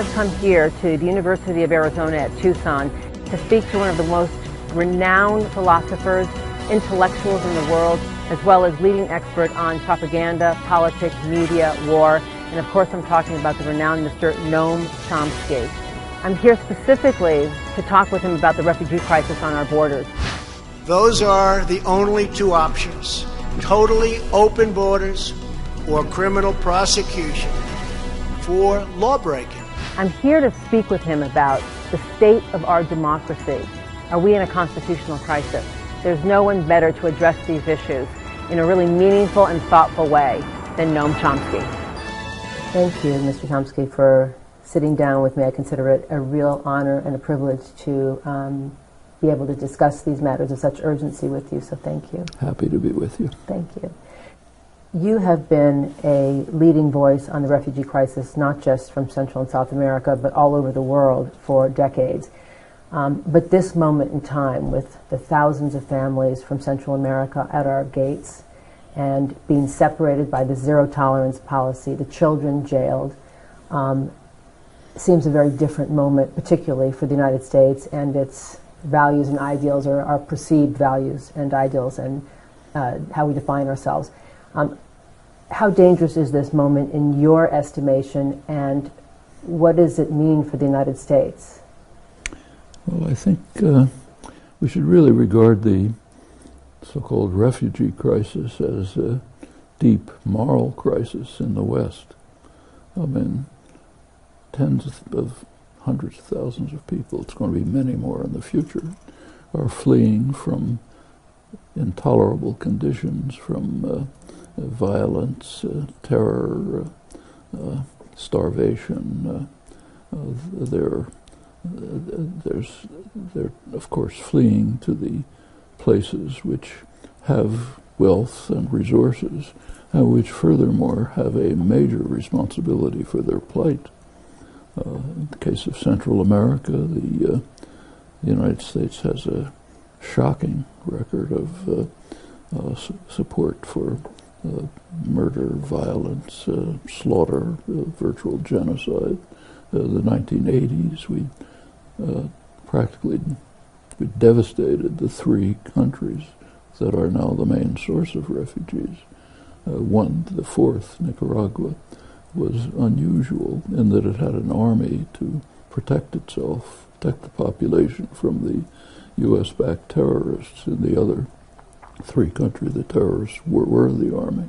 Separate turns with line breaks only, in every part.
I've come here to the University of Arizona at Tucson to speak to one of the most renowned philosophers, intellectuals in the world, as well as leading expert on propaganda, politics, media, war, and of course I'm talking about the renowned Mr. Noam Chomsky. I'm here specifically to talk with him about the refugee crisis on our borders.
Those are the only two options: totally open borders or criminal prosecution for lawbreaking.
I'm here to speak with him about the state of our democracy. Are we in a constitutional crisis? There's no one better to address these issues in a really meaningful and thoughtful way than Noam Chomsky. Thank you, Mr. Chomsky, for sitting down with me. I consider it a real honor and a privilege to be able to discuss these matters of such urgency with you, so thank you.
Happy to be with you.
Thank you. You have been a leading voice on the refugee crisis, not just from Central and South America, but all over the world for decades. But this moment in time, with the thousands of families from Central America at our gates and being separated by the zero-tolerance policy, the children jailed, seems a very different moment, particularly for the United States and its values and ideals, or our perceived values and ideals, and how we define ourselves. How dangerous is this moment in your estimation, and what does it mean for the United States?
Well, I think we should really regard the so-called refugee crisis as a deep moral crisis in the West. I mean, tens of hundreds of thousands of people, it's going to be many more in the future, are fleeing from intolerable conditions, from violence, terror, starvation. They're of course fleeing to the places which have wealth and resources, and which furthermore have a major responsibility for their plight. In the case of Central America, the United States has a shocking record of support for murder, violence, slaughter, virtual genocide. The 1980s, we practically devastated the three countries that are now the main source of refugees. The fourth, Nicaragua, was unusual in that it had an army to protect itself, protect the population from the U.S.-backed terrorists. In the other three countries, the terrorists were the army.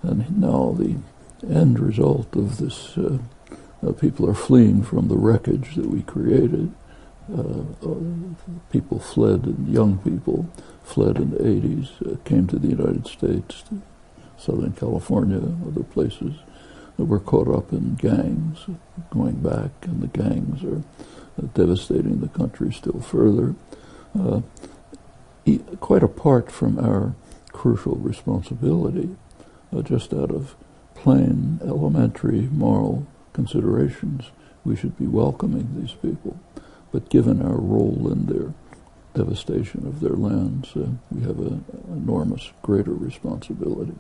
And now the end result of this, people are fleeing from the wreckage that we created. People fled, and young people fled in the 80s, came to the United States, to Southern California, other places, that were caught up in gangs, going back, and the gangs are devastating the country still further. Quite apart from our crucial responsibility, just out of plain elementary moral considerations, we should be welcoming these people. But given our role in their devastation of their lands, we have an enormous greater responsibility.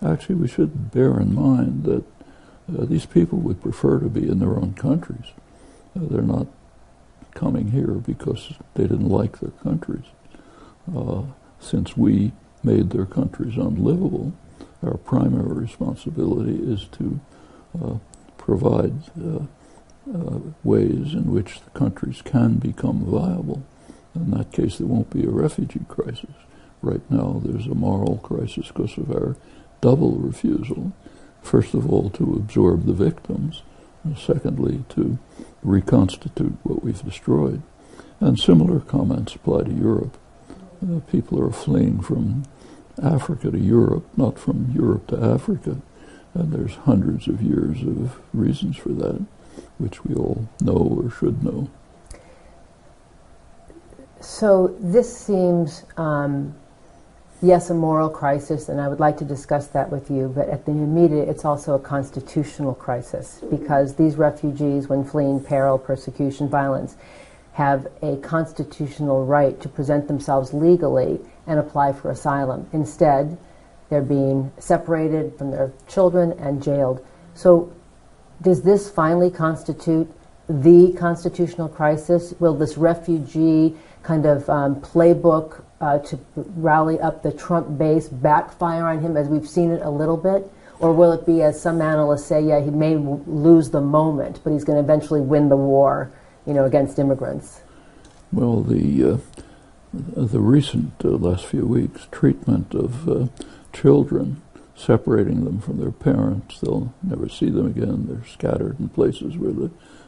Actually, we should bear in mind that these people would prefer to be in their own countries. They're not coming here because they didn't like their countries. Since we made their countries unlivable, our primary responsibility is to provide ways in which the countries can become viable. In that case, there won't be a refugee crisis. Right now, there's a moral crisis because of our double refusal. First of all, to absorb the victims, and secondly, to reconstitute what we've destroyed. And similar comments apply to Europe. People are fleeing from Africa to Europe, not from Europe to Africa, and there's hundreds of years of reasons for that, which we all know or should know.
So this seems, yes, a moral crisis, and I would like to discuss that with you, but at the immediate, it's also a constitutional crisis, because these refugees, when fleeing peril, persecution, violence, have a constitutional right to present themselves legally and apply for asylum. Instead, they're being separated from their children and jailed. So Does this finally constitute the constitutional crisis? Will this refugee kind of playbook to rally up the Trump base backfire on him, as we've seen it a little bit? Or will it be, as some analysts say, yeah, he may lose the moment, but he's going to eventually win the war, against immigrants?
Well, the recent last few weeks treatment of children, separating them from their parents, they'll never see them again. They're scattered in places where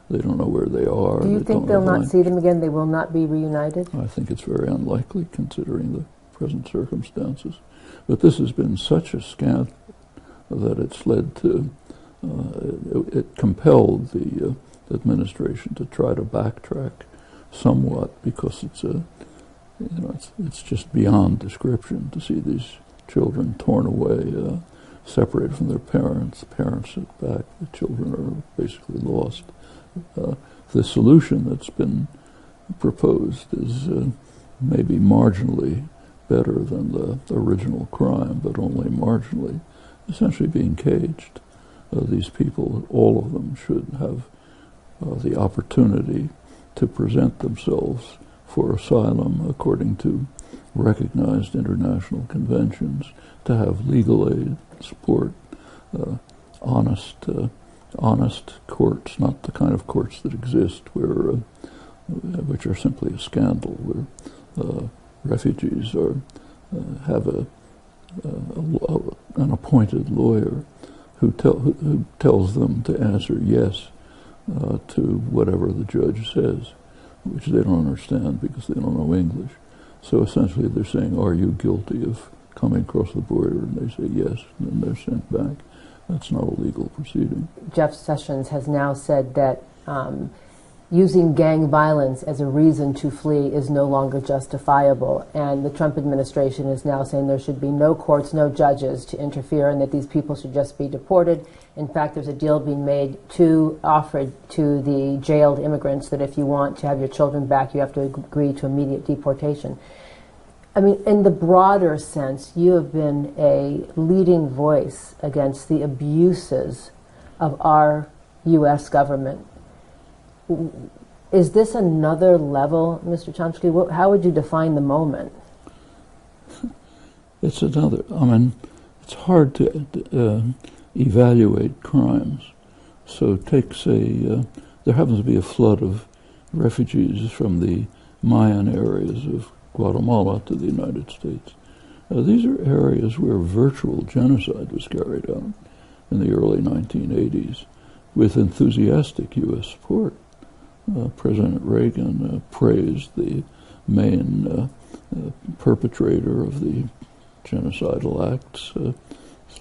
they don't know where they are.
Do you think they'll not see them again? They will not be reunited?
I think it's very unlikely, considering the present circumstances. But this has been such a scandal that it's led to, it compelled the administration to try to backtrack somewhat, because it's just beyond description to see these children torn away, separated from their parents sent back, the children are basically lost. The solution that's been proposed is maybe marginally better than the original crime, but only marginally. Essentially being caged. These people, all of them, should have the opportunity to present themselves for asylum according to recognized international conventions, to have legal aid, support, honest courts, not the kind of courts that exist which are simply a scandal, where refugees have an appointed lawyer who tells them to answer yes to whatever the judge says, which they don't understand because they don't know English. So essentially they're saying, are you guilty of coming across the border? And they say yes, and then they're sent back. That's not a legal proceeding.
Jeff Sessions has now said that using gang violence as a reason to flee is no longer justifiable. And the Trump administration is now saying there should be no courts, no judges to interfere, and that these people should just be deported. In fact, there's a deal being offered to the jailed immigrants that if you want to have your children back, you have to agree to immediate deportation. I mean, in the broader sense, you have been a leading voice against the abuses of our U.S. government. Is this another level, Mr. Chomsky? How would you define the moment?
It's another. I mean, it's hard to evaluate crimes. So take, say, there happens to be a flood of refugees from the Mayan areas of Guatemala to the United States. These are areas where virtual genocide was carried out in the early 1980s with enthusiastic U.S. support. President Reagan praised the main perpetrator of the genocidal acts.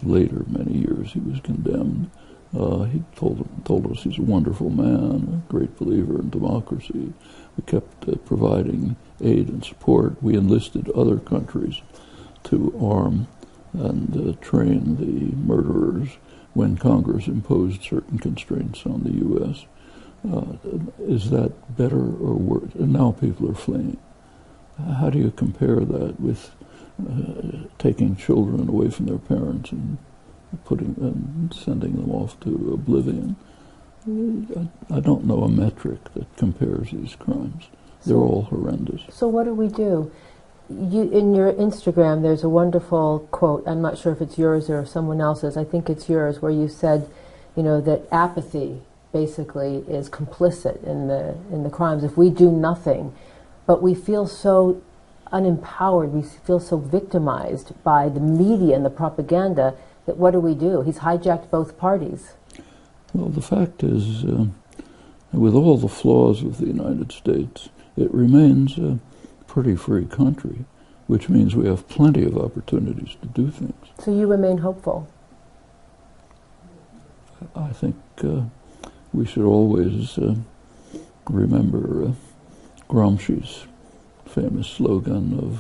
Later, many years, he was condemned. He told us he's a wonderful man, a great believer in democracy. We kept providing aid and support. We enlisted other countries to arm and train the murderers when Congress imposed certain constraints on the U.S. Is that better or worse? And now people are fleeing. How do you compare that with taking children away from their parents and sending them off to oblivion? I don't know a metric that compares these crimes. They're all horrendous. So
what do we do? In your Instagram, there's a wonderful quote. I'm not sure if it's yours or someone else's. I think it's yours, where you said, that apathy basically is complicit in the crimes. If we do nothing, but we feel so unempowered, we feel so victimized by the media and the propaganda, that what do? He's hijacked both parties.
Well, the fact is, with all the flaws of the United States, it remains a pretty free country, which means we have plenty of opportunities to do things.
So you remain hopeful?
I think we should always remember Gramsci's famous slogan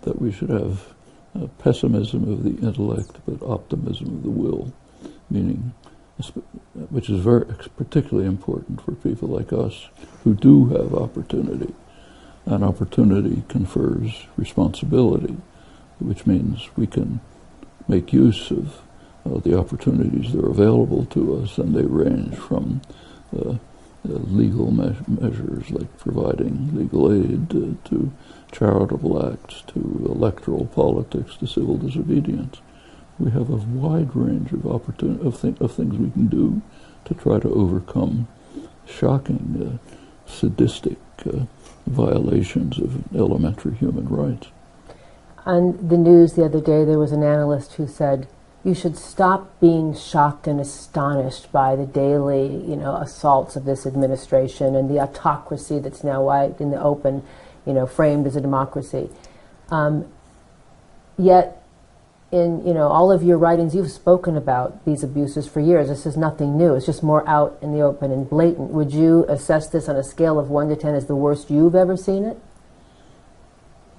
that we should have pessimism of the intellect but optimism of the will, meaning, which is particularly important for people like us who do have opportunity. And opportunity confers responsibility, which means we can make use of the opportunities that are available to us, and they range from legal measures like providing legal aid to charitable acts, to electoral politics, to civil disobedience. We have a wide range of things we can do to try to overcome shocking, sadistic violations of elementary human rights.
On the news the other day, there was an analyst who said, you should stop being shocked and astonished by the daily, assaults of this administration and the autocracy that's now out in the open, framed as a democracy. Yet, in all of your writings, you've spoken about these abuses for years. This is nothing new. It's just more out in the open and blatant. Would you assess this on a scale of 1 to 10 as the worst you've ever seen it?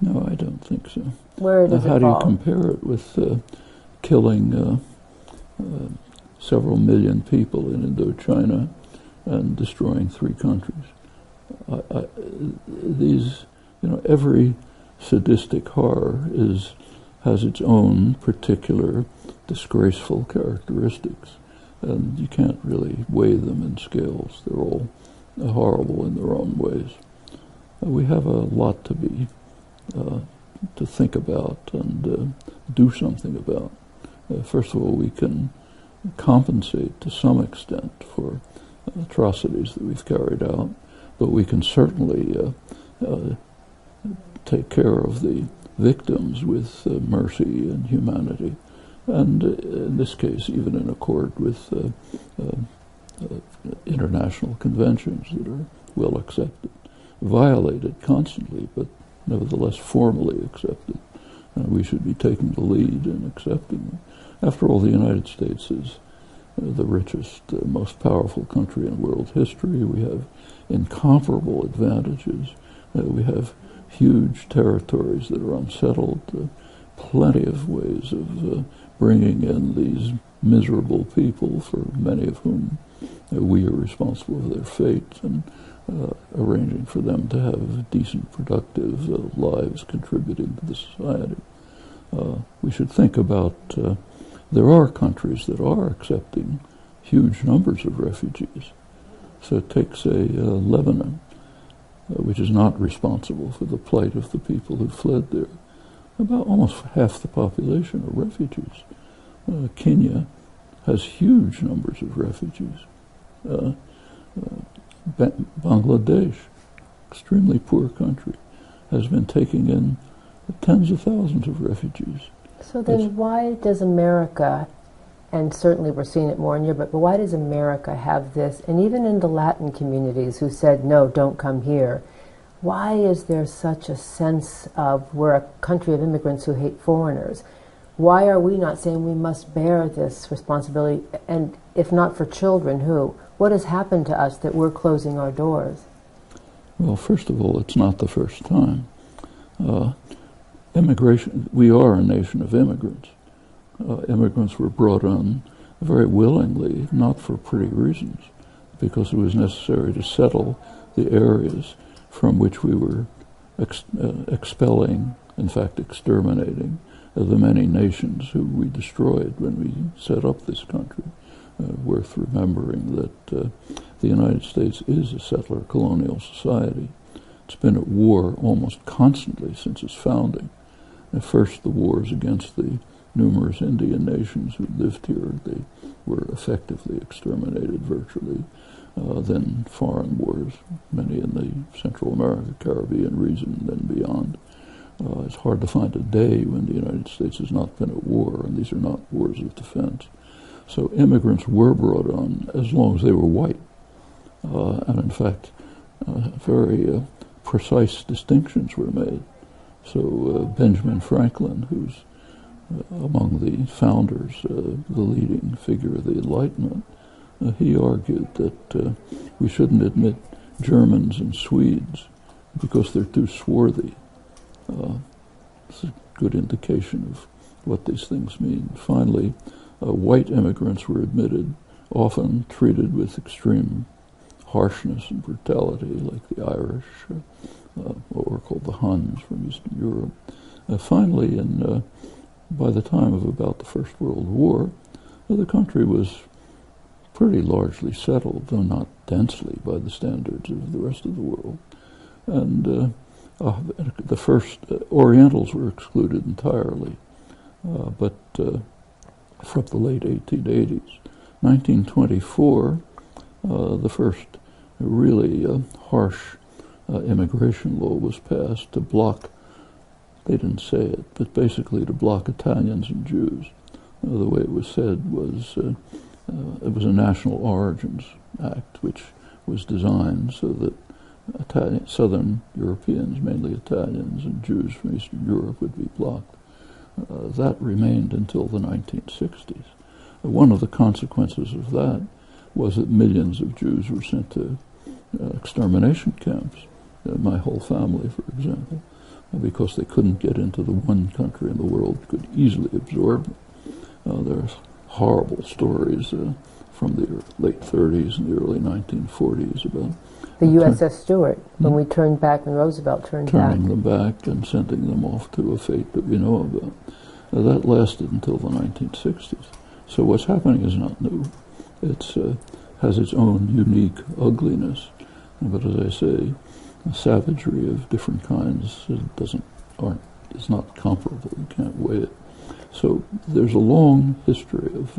No, I don't think so.
Where does it fall?
How do you compare it with killing several million people in Indochina and destroying 3 countries? Every sadistic horror has its own particular disgraceful characteristics, and you can't really weigh them in scales. They're all horrible in their own ways. We have a lot to think about and do something about. First of all, we can compensate to some extent for atrocities that we've carried out, but we can certainly take care of the victims with mercy and humanity, and in this case even in accord with international conventions that are well accepted, violated constantly, but nevertheless formally accepted. We should be taking the lead in accepting them. After all, the United States is the richest, most powerful country in world history. We have incomparable advantages. We have huge territories that are unsettled, plenty of ways of bringing in these miserable people, for many of whom we are responsible for their fate, and arranging for them to have decent, productive lives contributing to the society. We should think about, there are countries that are accepting huge numbers of refugees. So take, say, Lebanon, which is not responsible for the plight of the people who fled there. About almost half the population are refugees. Kenya has huge numbers of refugees. Bangladesh, extremely poor country, has been taking in tens of thousands of refugees.
So then why does America, and certainly we're seeing it more in Europe, but why does America have this, and even in the Latin communities who said, no, don't come here, why is there such a sense of we're a country of immigrants who hate foreigners? Why are we not saying we must bear this responsibility, and if not for children, who? What has happened to us that we're closing our doors?
Well, first of all, it's not the first time. Immigration, we are a nation of immigrants. Immigrants were brought on very willingly, not for pretty reasons, because it was necessary to settle the areas from which we were expelling, in fact exterminating, the many nations who we destroyed when we set up this country. Worth remembering that the United States is a settler colonial society. It's been at war almost constantly since its founding. At first, the wars against the numerous Indian nations who lived here, they were effectively exterminated virtually. Then foreign wars, many in the Central America, Caribbean region, and then beyond. It's hard to find a day when the United States has not been at war, and these are not wars of defense. So immigrants were brought on as long as they were white. And in fact, very precise distinctions were made. So Benjamin Franklin, who's among the founders, the leading figure of the Enlightenment, he argued that we shouldn't admit Germans and Swedes because they're too swarthy. It's a good indication of what these things mean. Finally, white immigrants were admitted, often treated with extreme harshness and brutality, like the Irish, what were called the Huns from Eastern Europe. Finally, by the time of about the First World War, Well, the country was pretty largely settled, though not densely by the standards of the rest of the world. And the first Orientals were excluded entirely, but from the late 1880s. 1924, the first really harsh immigration law was passed to block, they didn't say it, but basically to block Italians and Jews. The way it was said was it was a National Origins Act, which was designed so that Southern Europeans, mainly Italians, and Jews from Eastern Europe would be blocked. That remained until the 1960s. One of the consequences of that was that millions of Jews were sent to extermination camps. My whole family, for example, because they couldn't get into the one country in the world that could easily absorb them. There's horrible stories from the late 30s and the early 1940s about
the USS Stewart, when we turned back, when Roosevelt turning
them back and sending them off to a fate that we know about. That lasted until the 1960s. So what's happening is not new. It has its own unique ugliness, but as I say, savagery of different kinds is not comparable. You can't weigh it. So there's a long history of,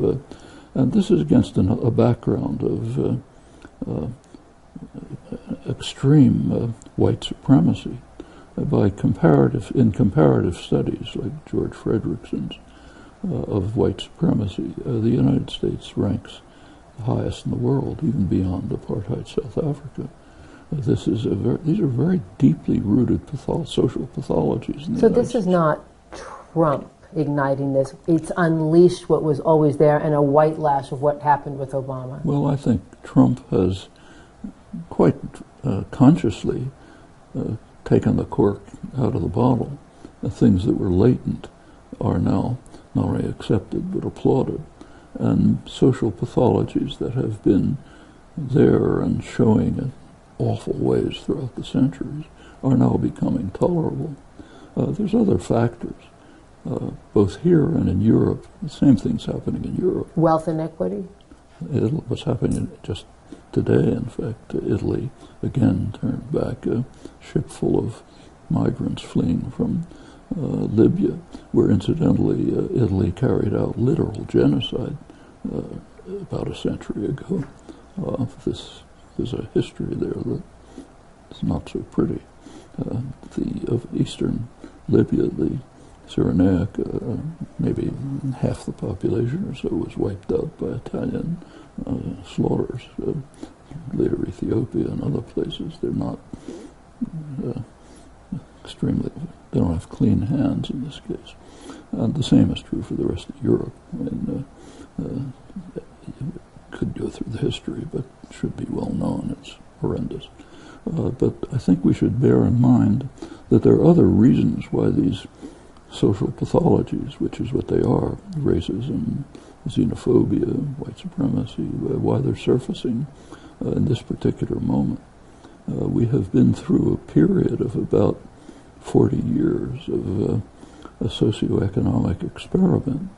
and this is against a background of extreme white supremacy. In comparative studies like George Frederickson's of white supremacy, the United States ranks the highest in the world, even beyond apartheid South Africa. These are very deeply rooted social pathologies in the
So
United
this
States.
is not Trump igniting this. It's unleashed what was always there and a white lash of what happened with Obama.
Well, I think Trump has quite consciously taken the cork out of the bottle. The things that were latent are now not only accepted but applauded. And social pathologies that have been there and showing in awful ways throughout the centuries are now becoming tolerable. There's other factors, both here and in Europe. The same thing's happening in Europe.
Wealth inequity?
What's happening just today, in fact, Italy again turned back a ship full of migrants fleeing from Libya, where incidentally Italy carried out literal genocide about a century ago. There's a history there that's not so pretty. Of eastern Libya, the Cyrenaic, maybe half the population or so was wiped out by Italian slaughters. Later Ethiopia and other places, they're not they don't have clean hands in this case. And the same is true for the rest of Europe. Could go through the history, but should be well known. It's horrendous. But I think we should bear in mind that there are other reasons why these social pathologies, which is what they are, racism, xenophobia, white supremacy, why they're surfacing in this particular moment. We have been through a period of about 40 years of a socioeconomic experiment.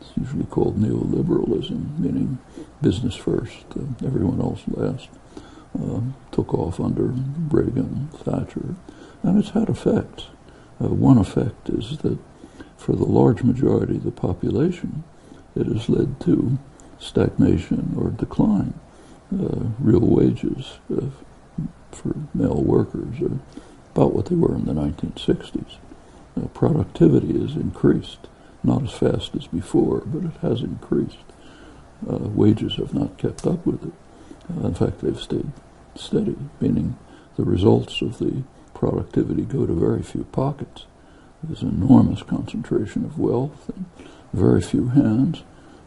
It's usually called neoliberalism, meaning business first, everyone else last. Took off under Reagan, Thatcher, and it's had effects. One effect is that for the large majority of the population, it has led to stagnation or decline. Real wages for male workers are about what they were in the 1960s. Productivity has increased, not as fast as before, but it has increased. Wages have not kept up with it. In fact, they've stayed steady, meaning the results of the productivity go to very few pockets. There's an enormous concentration of wealth and very few hands.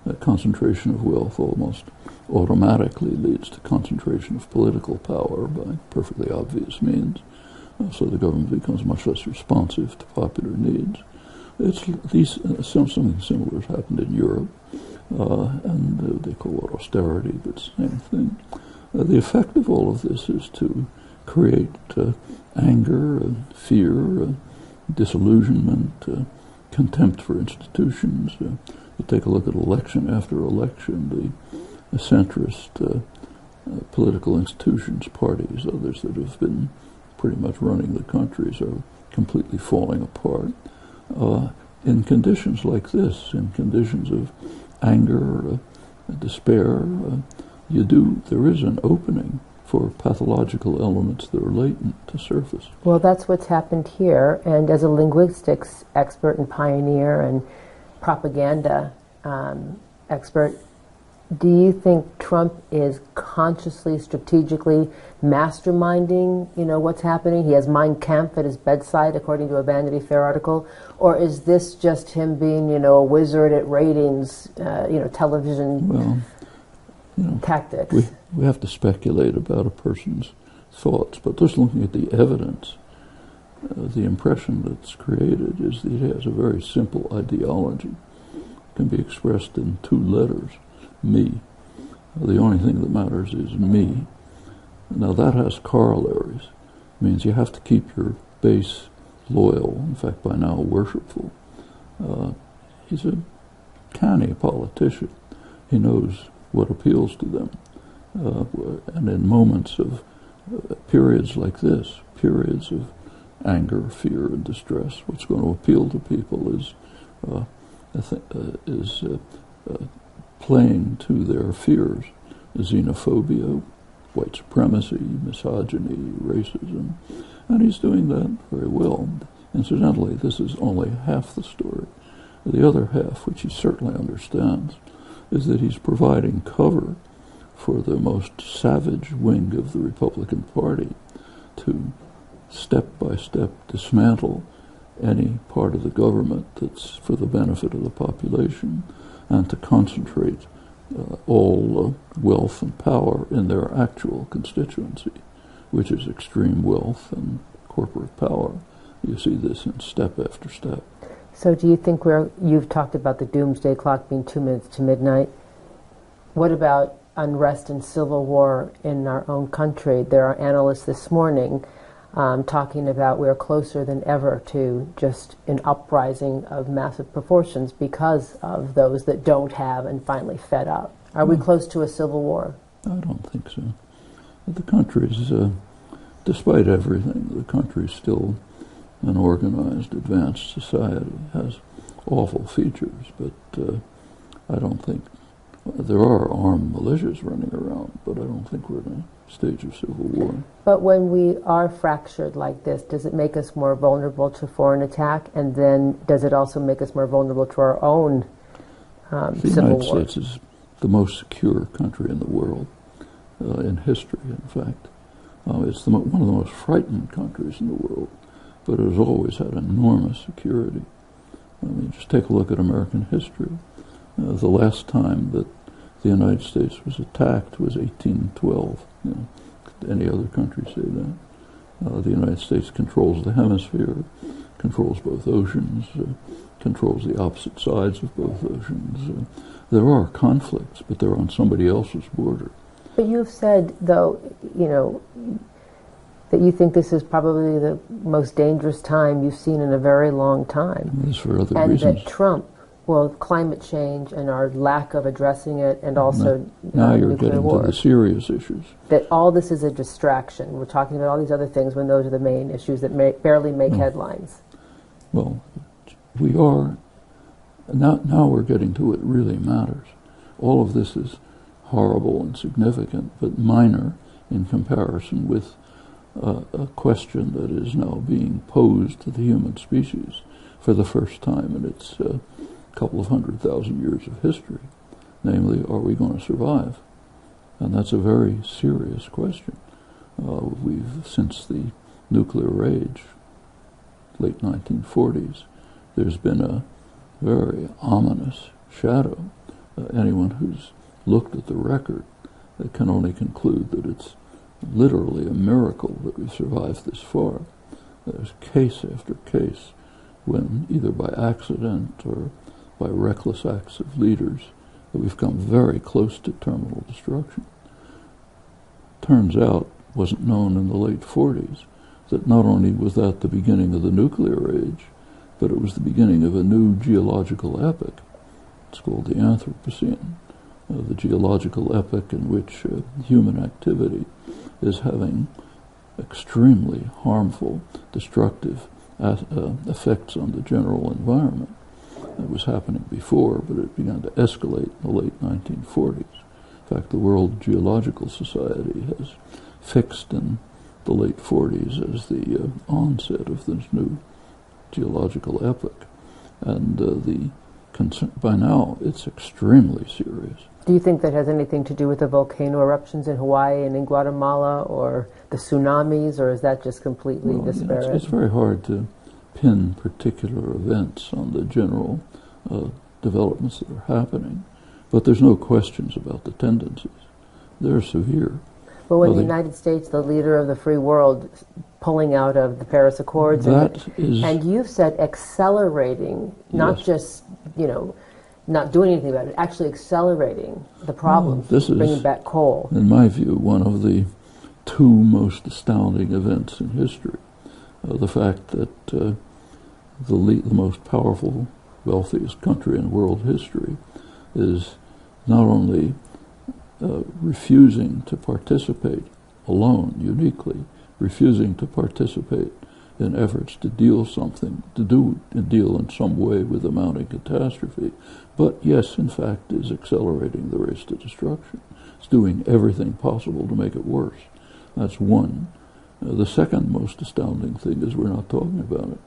That concentration of wealth almost automatically leads to concentration of political power by perfectly obvious means. So the government becomes much less responsive to popular needs. Something similar has happened in Europe, and they call it austerity, but it's the same thing. The effect of all of this is to create anger, fear, disillusionment, contempt for institutions, You take a look at election after election, the centrist political institutions, parties, others that have been pretty much running the countries are completely falling apart. In conditions like this, in conditions of anger, despair, there is an opening for pathological elements that are latent to surface.
Well, that's what's happened here. And as a linguistics expert and pioneer and propaganda expert, do you think Trump is consciously, strategically masterminding, what's happening? He has Mein Kampf at his bedside, according to a Vanity Fair article. Or is this just him being, a wizard at ratings, television tactics?
We have to speculate about a person's thoughts, but just looking at the evidence, the impression that's created is that he has a very simple ideology. It can be expressed in 2 letters. Me. The only thing that matters is me. Now that has corollaries. It means you have to keep your base loyal, in fact by now worshipful. He's a canny politician. He knows what appeals to them. And in moments of periods like this, periods of anger, fear, and distress, what's going to appeal to people is playing to their fears: xenophobia, white supremacy, misogyny, racism. And he's doing that very well. Incidentally, this is only half the story. The other half, which he certainly understands, is that he's providing cover for the most savage wing of the Republican Party to step by step dismantle any part of the government that's for the benefit of the population, and to concentrate all wealth and power in their actual constituency, which is extreme wealth and corporate power. You see this in step after step.
So do you think you've talked about the doomsday clock being 2 minutes to midnight. What about unrest and civil war in our own country? There are analysts this morning talking about we're closer than ever to just an uprising of massive proportions because of those that don't have and finally fed up. Are we close to a civil war?
I don't think so. The country's, despite everything, the country's still an organized, advanced society. It has awful features, but I don't think there are armed militias running around, but I don't think we're in a stage of civil war.
But when we are fractured like this, does it make us more vulnerable to foreign attack? And then does it also make us more vulnerable to our own civil war?
The United States is the most secure country in the world, in history, in fact. It's one of the most frightened countries in the world, but it has always had enormous security. I mean, just take a look at American history. The last time that the United States was attacked was 1812. Any other country say that? The United States controls the hemisphere, controls both oceans, controls the opposite sides of both oceans. There are conflicts, but they're on somebody else's border.
But you've said, though, that you think this is probably the most dangerous time you've seen in a very long time.
It is for other
reasons. And that Trump, climate change and our lack of addressing it, and also
now you're
nuclear
getting
war,
to the serious issues.
That all this is a distraction. We're talking about all these other things when those are the main issues that barely make headlines.
Well, we are, now we're getting to what really matters. All of this is horrible and significant, but minor in comparison with a question that is now being posed to the human species for the first time in its couple of 100,000 years of history. Namely, are we going to survive? And that's a very serious question. Since the nuclear age, late 1940s, there's been a very ominous shadow. Anyone who's looked at the record can only conclude that it's literally a miracle that we've survived this far. There's case after case when, either by accident or by reckless acts of leaders, that we've come very close to terminal destruction. Turns out, wasn't known in the late 40s, that not only was that the beginning of the nuclear age, but it was the beginning of a new geological epoch. It's called the Anthropocene, the geological epoch in which human activity is having extremely harmful, destructive effects on the general environment. It was happening before, but it began to escalate in the late 1940s. In fact, the World Geological Society has fixed in the late 40s as the onset of this new geological epoch. And by now, it's extremely serious.
Do you think that has anything to do with the volcano eruptions in Hawaii and in Guatemala, or the tsunamis, or is that just completely disparate?
It's very hard to pin particular events on the general developments that are happening, but there's no questions about the tendencies. They're severe.
But when the United States, the leader of the free world, pulling out of the Paris Accords, and you've said accelerating, not just, not doing anything about it, actually accelerating the problems, bringing back coal.
In my view, one of the two most astounding events in history. The fact that the most powerful, wealthiest country in world history is not only refusing to participate alone, uniquely, refusing to participate in efforts to deal in some way with the mounting catastrophe, but yes, in fact, is accelerating the race to destruction. It's doing everything possible to make it worse. That's one. The second most astounding thing is we're not talking about it.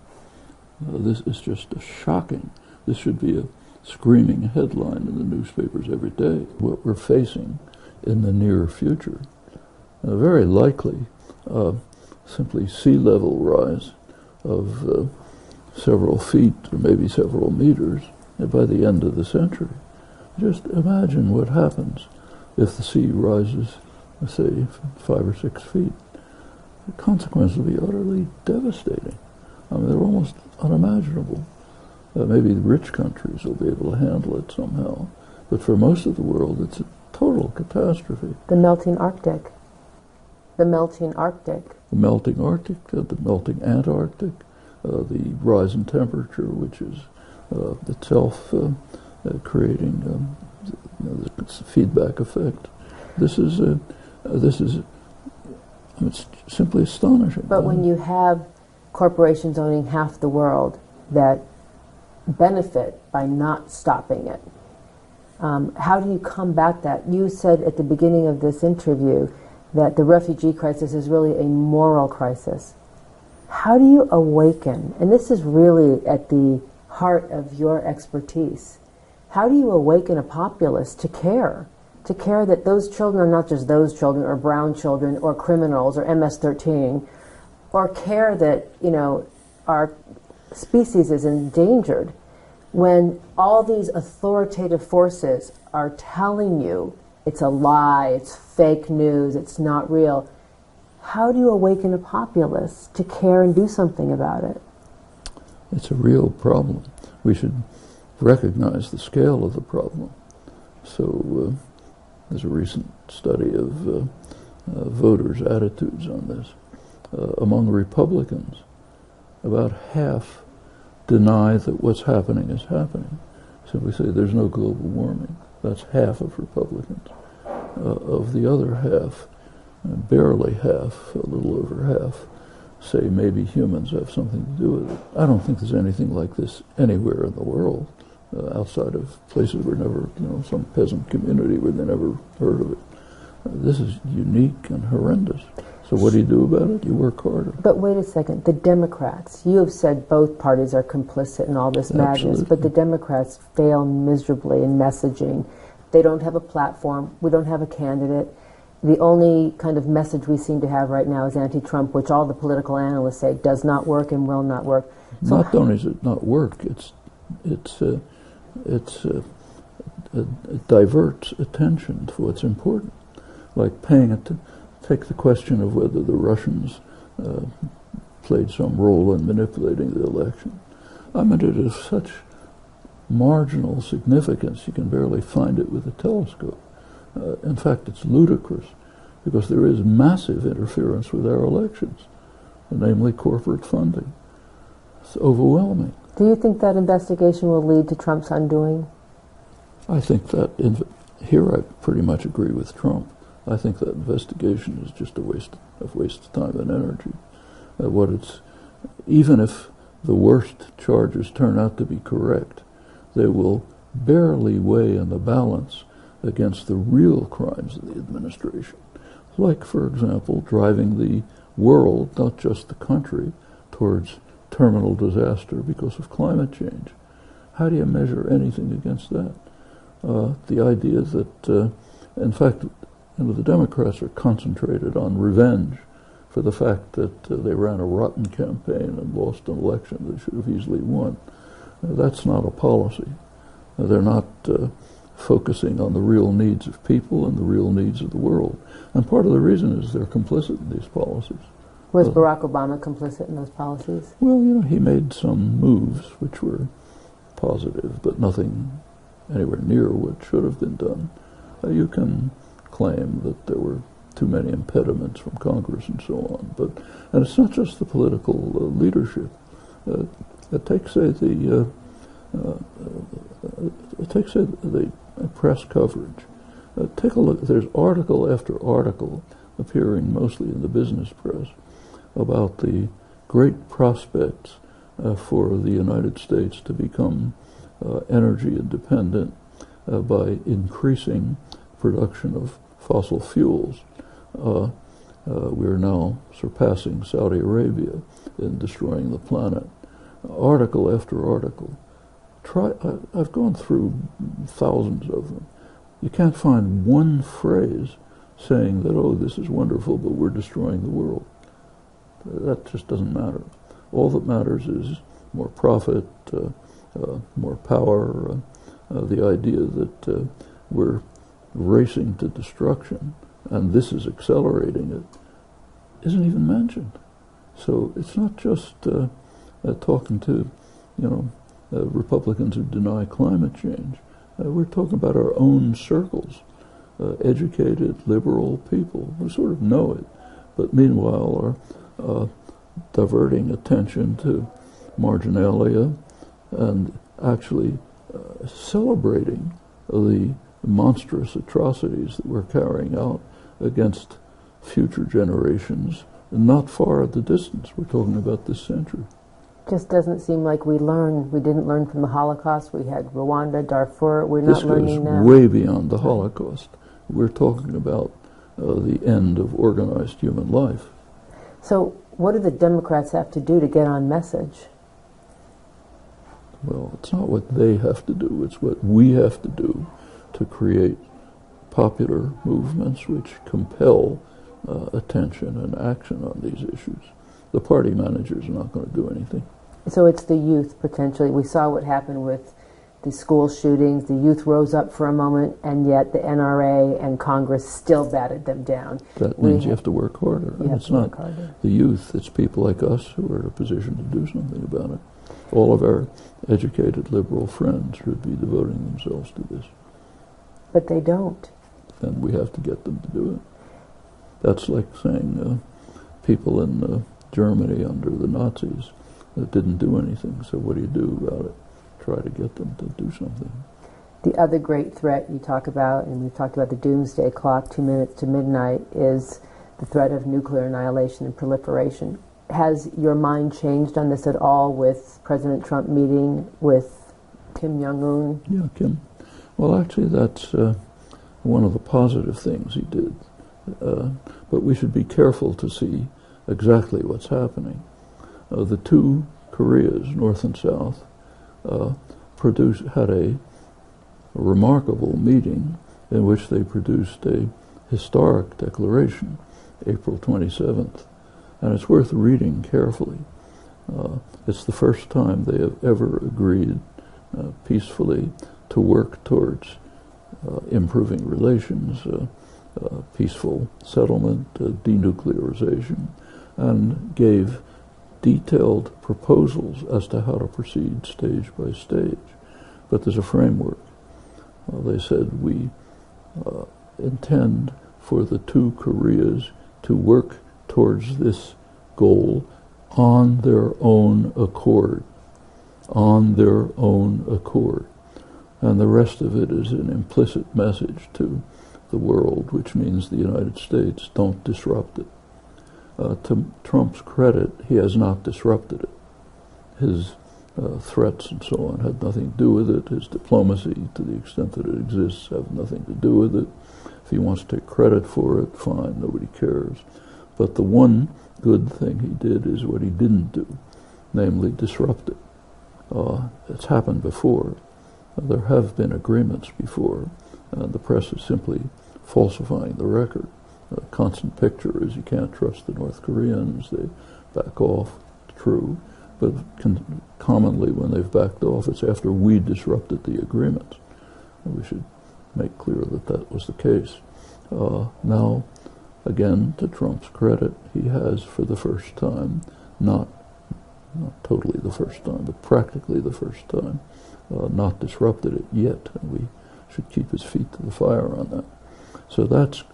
This is just shocking. This should be a screaming headline in the newspapers every day. What we're facing in the near future, very likely simply sea level rise of several feet or maybe several meters by the end of the century. Just imagine what happens if the sea rises, let's say, 5 or 6 feet. The consequences will be utterly devastating. I mean, they're almost unimaginable. Maybe the rich countries will be able to handle it somehow, but for most of the world, it's a total catastrophe.
The melting Arctic. The melting Arctic.
The melting Arctic, the melting Antarctic, the rise in temperature, which is itself creating the feedback effect. This is it's simply astonishing.
But when you have corporations owning half the world that benefit by not stopping it, how do you combat that? You said at the beginning of this interview that the refugee crisis is really a moral crisis. How do you awaken, and this is really at the heart of your expertise, how do you awaken a populace to care that those children are not just those children or brown children or criminals or MS-13, or care that, our species is endangered, when all these authoritative forces are telling you it's a lie, it's fake news, it's not real? How do you awaken a populace to care and do something about it?
It's a real problem. We should recognize the scale of the problem. So there's a recent study of voters' attitudes on this. Among Republicans, about half deny that what's happening is happening. Simply say there's no global warming. That's half of Republicans. Of the other half, barely half, a little over half, say maybe humans have something to do with it. I don't think there's anything like this anywhere in the world, outside of places where never, some peasant community where they never heard of it. This is unique and horrendous. So what do you do about it? You work harder.
But wait a second. The Democrats, you have said both parties are complicit in all this madness,
Absolutely.
but the Democrats fail miserably in messaging. They don't have a platform. We don't have a candidate. The only kind of message we seem to have right now is anti-Trump, which all the political analysts say does not work and will not work. So
not only does it not work, it diverts attention to what's important, like take the question of whether the Russians played some role in manipulating the election. I mean, it is such marginal significance, you can barely find it with a telescope. In fact, it's ludicrous, because there is massive interference with our elections, namely corporate funding. It's overwhelming.
do you think that investigation will lead to Trump's undoing?
I think that here I pretty much agree with Trump. I think that investigation is just a waste of time and energy. Even if the worst charges turn out to be correct, they will barely weigh in the balance against the real crimes of the administration. Like, for example, driving the world, not just the country, towards terminal disaster because of climate change. How do you measure anything against that? The idea that, in fact, the Democrats are concentrated on revenge for the fact that they ran a rotten campaign and lost an election they should have easily won. That's not a policy. They're not focusing on the real needs of people and the real needs of the world. And part of the reason is they're complicit in these policies.
Was Barack Obama complicit in those policies?
Well, he made some moves which were positive, but nothing anywhere near what should have been done. You can claim that there were too many impediments from Congress and so on, and it's not just the political leadership. Take say the press coverage. Take a look. There's article after article appearing mostly in the business press about the great prospects for the United States to become energy independent by increasing production of fossil fuels. We're now surpassing Saudi Arabia in destroying the planet. Article after article. I've gone through thousands of them. You can't find one phrase saying that, oh, this is wonderful, but we're destroying the world. That just doesn't matter. All that matters is more profit, more power, the idea that we're racing to destruction, and this is accelerating it, isn't even mentioned. So it's not just talking to, Republicans who deny climate change. We're talking about our own circles, educated, liberal people who sort of know it, but meanwhile are diverting attention to marginalia and actually celebrating the monstrous atrocities that we're carrying out against future generations, not far at the distance. We're talking about this century.
Just doesn't seem like we learned. We didn't learn from the Holocaust. We had Rwanda, Darfur. We're not learning now.
This goes way beyond the Holocaust. We're talking about the end of organized human life.
So what do the Democrats have to do to get on message?
Well, it's not what they have to do. It's what we have to do to create popular movements which compel attention and action on these issues. The party managers are not going to do anything.
So it's the youth, potentially. We saw what happened with the school shootings. The youth rose up for a moment, and yet the NRA and Congress still batted them down.
That means you have to work harder.
It's not the
youth, it's people like us who are in a position to do something about it. All of our educated liberal friends should be devoting themselves to this.
But they don't.
And we have to get them to do it. That's like saying people in Germany under the Nazis that didn't do anything. So what do you do about it? Try to get them to do something.
The other great threat you talk about, and we've talked about the doomsday clock, 2 minutes to midnight, is the threat of nuclear annihilation and proliferation. Has your mind changed on this at all with President Trump meeting with Kim Jong-un?
Yeah, Kim. Well, actually, that's one of the positive things he did. But we should be careful to see exactly what's happening. The two Koreas, North and South, had a remarkable meeting in which they produced a historic declaration, April 27th. And it's worth reading carefully. It's the first time they have ever agreed peacefully to work towards improving relations, peaceful settlement, denuclearization, and gave detailed proposals as to how to proceed stage by stage. But there's a framework. They said we intend for the two Koreas to work towards this goal on their own accord. On their own accord. and the rest of it is an implicit message to the world, which means the United States don't disrupt it. To Trump's credit, he has not disrupted it. His threats and so on had nothing to do with it. His diplomacy, to the extent that it exists, have nothing to do with it. If he wants to take credit for it, fine, nobody cares. But the one good thing he did is what he didn't do, namely disrupt it. It's happened before. There have been agreements before. The press is simply falsifying the record. The constant picture is you can't trust the North Koreans. They back off. True. But commonly when they've backed off, it's after we disrupted the agreement. And we should make clear that that was the case. Now, again, to Trump's credit, he has, for the first time, not totally the first time, but practically the first time, not disrupted it yet. And we should keep his feet to the fire on that. So that's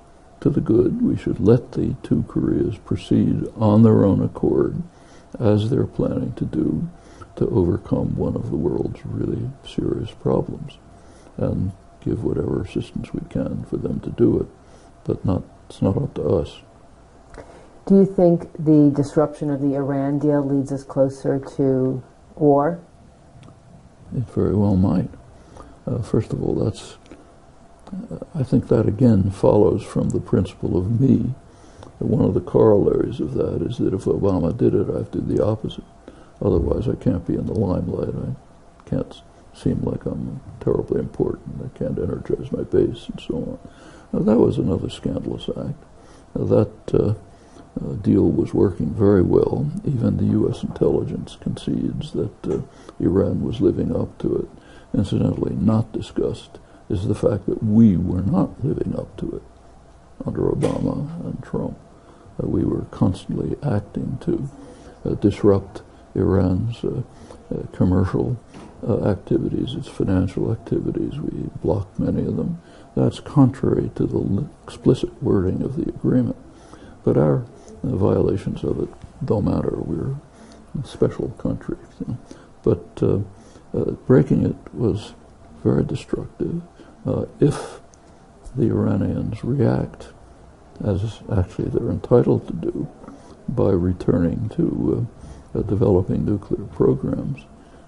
to the good. We should let the two Koreas proceed on their own accord, as they're planning to do, to overcome one of the world's really serious problems, and give whatever assistance we can for them to do it. But it's not up to us.
Do you think the disruption of the Iran deal leads us closer to war?
It very well might. First of all, I think that again follows from the principle of me. One of the corollaries of that is that if Obama did it, I have to do the opposite. Otherwise, I can't be in the limelight. I can't seem like I'm terribly important. I can't energize my base and so on. Now, that was another scandalous act. That deal was working very well. Even the U.S. intelligence concedes that Iran was living up to it. Incidentally, not discussed is the fact that we were not living up to it under Obama and Trump. We were constantly acting to disrupt Iran's commercial activities, its financial activities. We blocked many of them. That's contrary to the explicit wording of the agreement. But our violations of it don't matter. We're a special country. But breaking it was very destructive. If the Iranians react, as actually they're entitled to do, by returning to developing nuclear programs,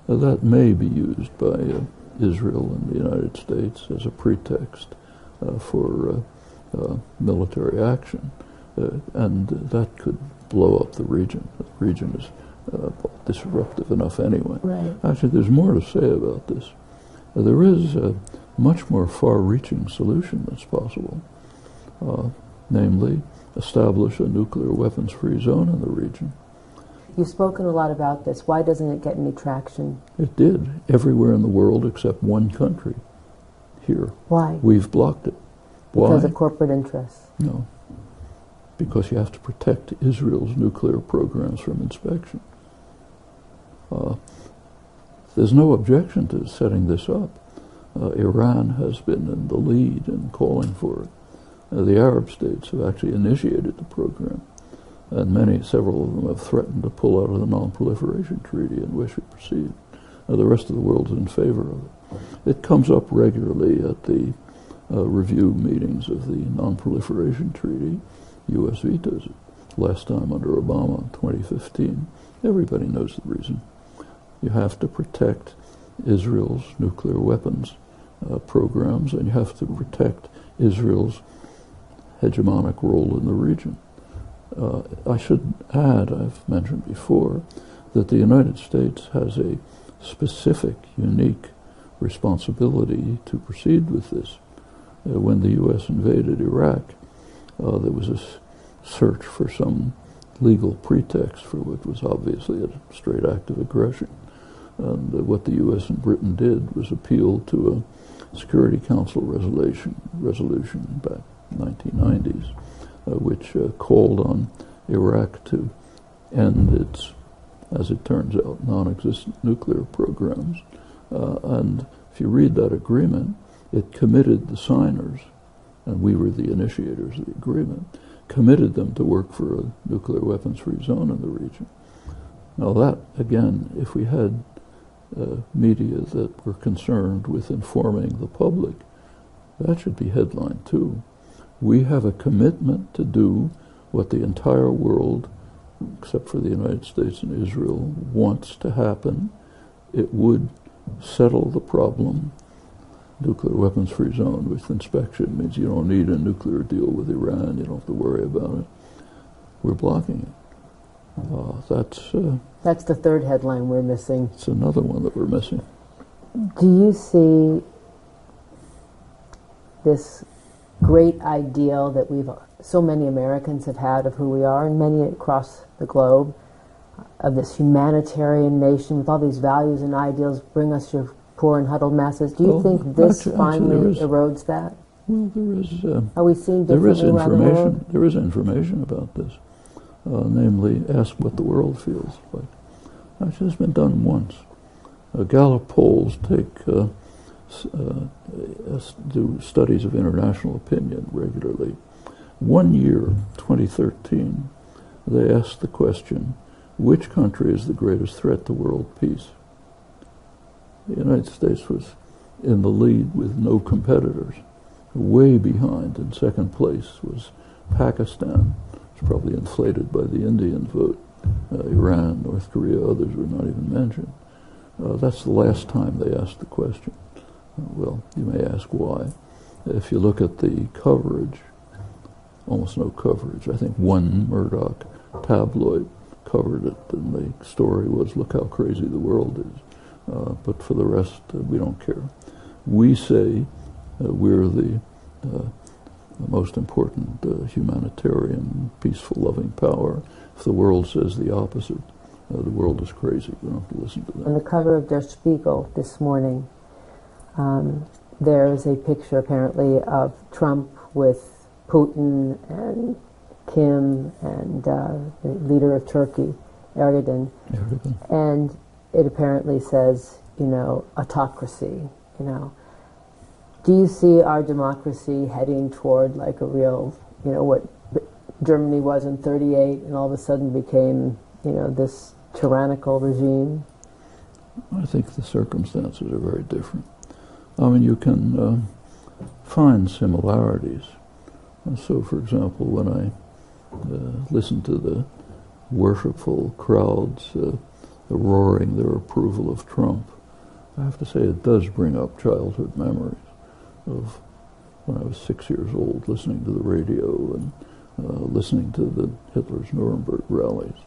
that may be used by Israel and the United States as a pretext for military action. And that could blow up the region. The region is disruptive enough anyway.
Right.
Actually, there's more to say about this. There is a much more far-reaching solution that's possible, namely establish a nuclear weapons-free zone in the region.
You've spoken a lot about this. Why doesn't it get any traction?
It did, everywhere in the world except one country, here.
Why?
We've blocked it. Why?
Because of corporate interests.
No. Because you have to protect Israel's nuclear programs from inspection. There's no objection to setting this up. Iran has been in the lead in calling for it. The Arab states have actually initiated the program, and several of them have threatened to pull out of the Non-Proliferation Treaty and wish to proceed. The rest of the world is in favor of it. It comes up regularly at the review meetings of the Non-Proliferation Treaty. U.S. vetoes it. Last time under Obama in 2015. Everybody knows the reason. You have to protect Israel's nuclear weapons programs, and you have to protect Israel's hegemonic role in the region. I should add, I've mentioned before, that the United States has a specific, unique responsibility to proceed with this. When the U.S. invaded Iraq, there was a search for some legal pretext for what was obviously a straight act of aggression. And what the U.S. and Britain did was appeal to a Security Council resolution back in the 1990s, which called on Iraq to end its, as it turns out, non-existent nuclear programs. And if you read that agreement, it committed the signers, and we were the initiators of the agreement, committed them to work for a nuclear weapons-free zone in the region. Now that, again, if we had media that were concerned with informing the public. That should be headline too. We have a commitment to do what the entire world, except for the United States and Israel, wants to happen. It would settle the problem. Nuclear weapons-free zone with inspection means you don't need a nuclear deal with Iran. You don't have to worry about it. We're blocking it.
That's the third headline we're missing.
It's another one that we're missing.
Do you see this great ideal that so many Americans have had of who we are, and many across the globe, of this humanitarian nation with all these values and ideals, bring us your poor and huddled masses? Do you think this finally erodes that?
Well, there is.
Are we seeing differently around the world?
There is information about this. Namely, ask what the world feels like. Actually, it's been done once. Gallup polls do studies of international opinion regularly. 1 year, 2013, they asked the question, which country is the greatest threat to world peace? The United States was in the lead with no competitors. Way behind, in second place, was Pakistan. Probably inflated by the Indian vote. Iran, North Korea, others were not even mentioned. That's the last time they asked the question. Well, you may ask why. If you look at the coverage, almost no coverage. I think one Murdoch tabloid covered it, and the story was, look how crazy the world is. But for the rest, we don't care. We say we're the most important humanitarian, peaceful, loving power. If the world says the opposite, the world is crazy. We don't have to listen to that.
On the cover of Der Spiegel this morning, there is a picture apparently of Trump with Putin and Kim and the leader of Turkey, Erdogan. And it apparently says, autocracy, Do you see our democracy heading toward like a real, what Germany was in '38 and all of a sudden became, this tyrannical regime?
I think the circumstances are very different. I mean, you can find similarities. And so, for example, when I listen to the worshipful crowds roaring their approval of Trump, I have to say it does bring up childhood memories of when I was 6 years old, listening to the radio and listening to the Hitler's Nuremberg rallies.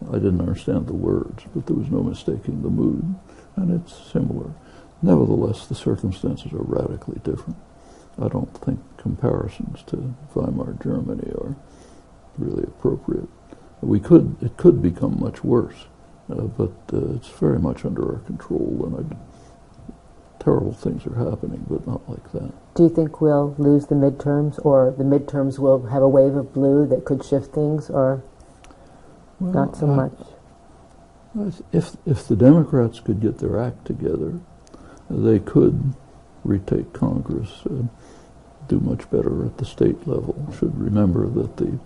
I didn't understand the words, but there was no mistaking the mood, and it's similar. Nevertheless, the circumstances are radically different. I don't think comparisons to Weimar Germany are really appropriate. It could become much worse, but it's very much under our control, and terrible things are happening, but not like that.
Do you think we'll lose the midterms, or the midterms will have a wave of blue that could shift things, or not so much?
If the Democrats could get their act together, they could retake Congress, do much better at the state level. Should remember that the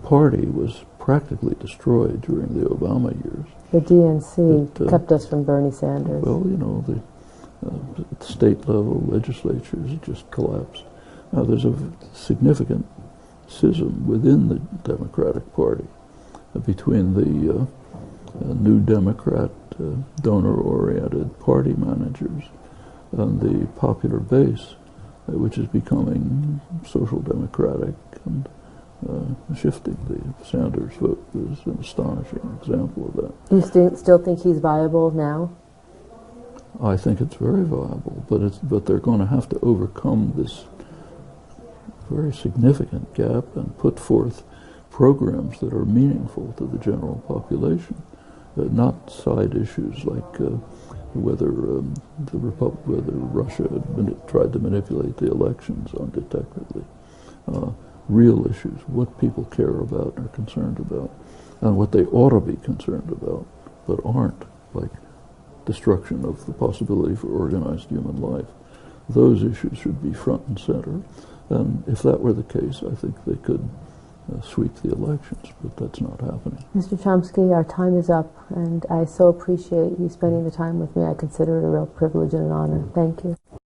party was practically destroyed during the Obama years.
The DNC kept us from Bernie Sanders.
Well, at the state level, legislatures just collapsed. Now, there's a significant schism within the Democratic Party between the New Democrat, donor-oriented party managers and the popular base, which is becoming social democratic and shifting. The Sanders vote is an astonishing example of that.
Do you still think he's viable now?
I think it's very viable, but they're going to have to overcome this very significant gap and put forth programs that are meaningful to the general population, not side issues like whether Russia tried to manipulate the elections undetectably. Real issues, what people care about and are concerned about, and what they ought to be concerned about, but aren't, like destruction of the possibility for organized human life. Those issues should be front and center. And if that were the case, I think they could sweep the elections, but that's not happening.
Mr. Chomsky, our time is up, and I so appreciate you spending the time with me. I consider it a real privilege and an honor. Thank you.